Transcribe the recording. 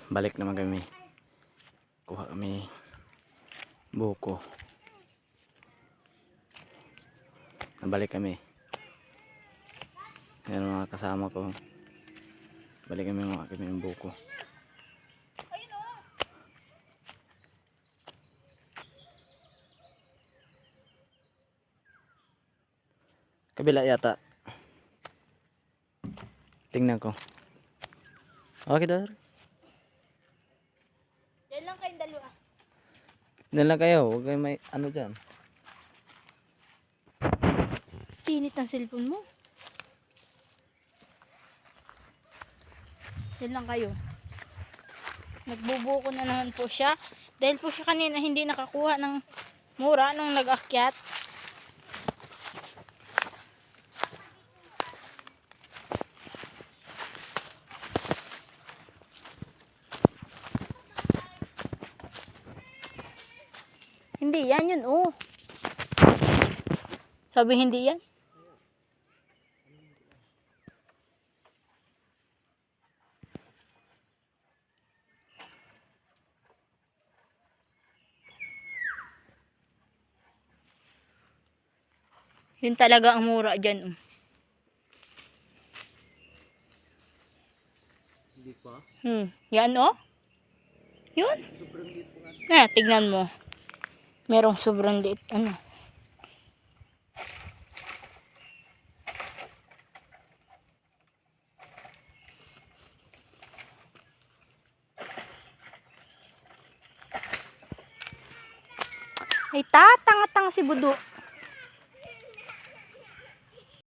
balik naman kami, kuha kami buko, nabalik kami. Yan mga kasama ko, balik kami ng buko. Kabila yata, tingnan ko. Okay daw. Yan lang kayong dalawa. Diyan lang kayo, huwag kayo may ano dyan. Tinit ang cellphone mo. Yan lang kayo. Nagbubuko na naman po siya. Dahil po siya kanina hindi nakakuha ng mura nung nag-akyat. Hindi yan yun, oh. Sabi hindi yan. Yun talaga ang mura dyan, oh. Hindi pa? Yan, oh. Yun. Tignan mo. Merong sobrang liit, ano. Ay, tatanga-tanga si Budo.